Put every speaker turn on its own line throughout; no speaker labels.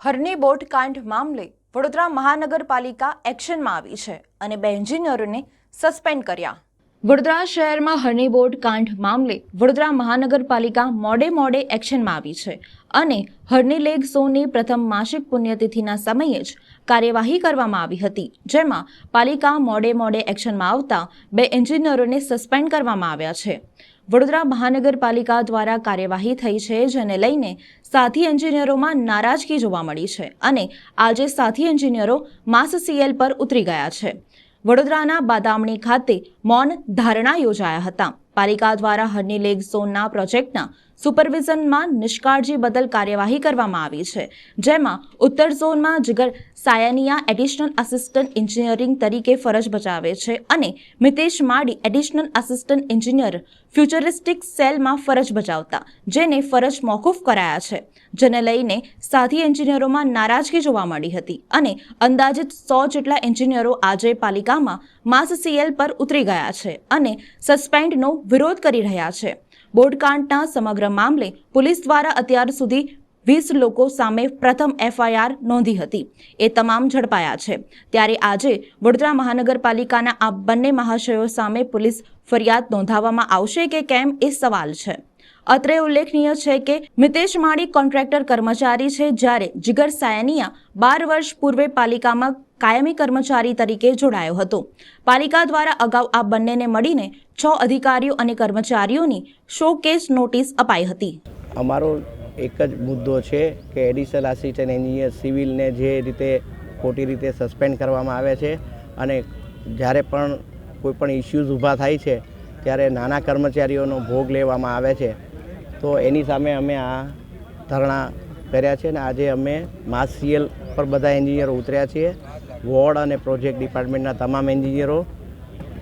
હરની boat કાંડ મામલે વડોદરા મહાનગરપાલિકા એક્શનમાં આવી છે અને 2 એન્જિનિયરોને સસ્પેન્ડ કર્યા। વડોદરા શહેરમાં હરની બોટ કાંડ મામલે વડોદરા મહાનગરપાલિકા મોડે એક્શનમાં આવી છે અને હરની લેક ઝોનની પ્રથમ માસિક પુણ્યતિથિના સમયે જ કાર્યવાહી કરવામાં આવી હતી, જેમાં પાલિકા મોડે એક્શનમાં આવતા 2 એન્જિનિયરોને સસ્પેન્ડ કરવામાં આવ્યા છે। વડોદરા મહાનગરપાલિકા દ્વારા કાર્યવાહી થઈ છે, જેને લઈને સાથી એન્જિનિયરોમાં નારાજગી જોવા મળી છે અને આજે સાથી એન્જિનિયરો માસ સીએલ પર ઉતરી ગયા છે। વડોદરાના બાદામણી ખાતે મૌન ધારણા યોજાયા હતા। પાલિકા દ્વારા હરની લેક ઝોનના પ્રોજેક્ટના સુપરવિઝનમાં નિષ્કાળજી બદલ કાર્યવાહી કરવામાં આવી છે, જેમાં ઉત્તર ઝોનમાં જીગર સાયનિયા એડિશનલ આસિસ્ટન્ટ એન્જિનિયરિંગ તરીકે ફરજ બજાવે છે અને મિતેશ માડી એડિશનલ આસિસ્ટન્ટ એન્જિનિયર ફ્યુચરિસ્ટિક સેલમાં ફરજ બજાવતા, જેને ફરજ મોકૂફ કરાયા છે, જેને લઈને સાથી એન્જિનિયરોમાં નારાજગી જોવા મળી હતી અને અંદાજિત 100 જેટલા એન્જિનિયરો આજે પાલિકામાં માસ સીએલ પર ઉતરી ગયા છે અને સસ્પેન્ડનો વિરોધ કરી રહ્યા છે। બોટકાંડના સમગ્ર મામલે પોલીસ દ્વારા અત્યાર સુધી 20 લોકો સામે પ્રથમ એફઆઈઆર નોંધી હતી, એ તમામ ઝડપાયા છે। ત્યારે આજે વડોદરા મહાનગરપાલિકાના આ બંને મહાશયો સામે પોલીસ ફરિયાદ નોંધાવવામાં આવશે કે કેમ એ સવાલ છે। અત્રે ઉલ્લેખનીય છે કે મિતેશ માડી કોન્ટ્રાક્ટર કર્મચારી છે, જ્યારે જીગર સાયનિયા 12 વર્ષ પૂર્વે પાલિકામાં કાયમી કર્મચારી તરીકે જોડાયો હતો। પાલિકા દ્વારા અગાઉ આ બંનેને મળીને 6 અધિકારીઓ અને કર્મચારીઓની શોકેસ નોટિસ અપાઈ હતી।
અમારો એક જ મુદ્દો છે કે એડિશનલ આસિસ્ટન્ટ એન્જિનિયર સિવિલને જે રીતે ખોટી રીતે સસ્પેન્ડ કરવામાં આવે છે અને જ્યારે પણ કોઈ પણ ઇસ્યુઝ ઊભા થાય છે ત્યારે નાના કર્મચારીઓનો ભોગ લેવામાં આવે છે, તો એની સામે અમે આ ધરણા કર્યા છે અને આજે અમે માસ સીએલ પર બધા એન્જિનિયરો ઉતર્યા છીએ। વોર્ડ અને પ્રોજેક્ટ ડિપાર્ટમેન્ટના તમામ એન્જિનિયરો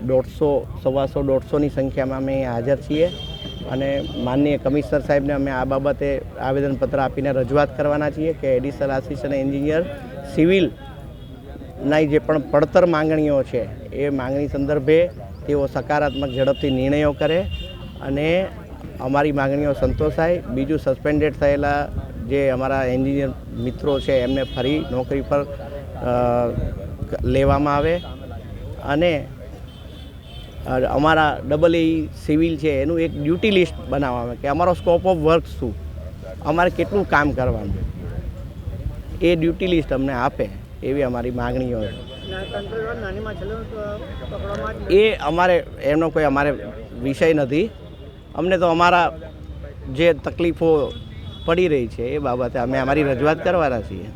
150-150-150ની સંખ્યામાં અમે હાજર છીએ અને માનનીય કમિશનર સાહેબને અમે આ બાબતે આવેદનપત્ર આપીને રજૂઆત કરવાના છીએ કે એડિશનલ આસિસ્ટન્ટ એન્જિનિયર સિવિલના જે પણ પડતર માંગણીઓ છે એ માંગણી સંદર્ભે તેઓ સકારાત્મક ઝડપથી નિર્ણયો કરે અને અમારી માંગણીઓ સંતોષાય। બીજું, સસ્પેન્ડેડ થયેલા જે અમારા એન્જિનિયર મિત્રો છે એમને ફરી નોકરી પર લેવામાં આવે અને અમારા EE સિવિલ છે એનું એક ડ્યુટી લિસ્ટ બનાવવામાં આવે કે અમારો સ્કોપ ઓફ વર્ક શું, અમારે કેટલું કામ કરવાનું, એ ડ્યુટી લિસ્ટ અમને આપે એવી અમારી માંગણીઓ છે। એ અમારે એમનો કોઈ અમારે વિષય નથી, અમને તો અમારા જે તકલીફો પડી રહી છે એ બાબતે અમે અમારી રજૂઆત કરવાના છીએ।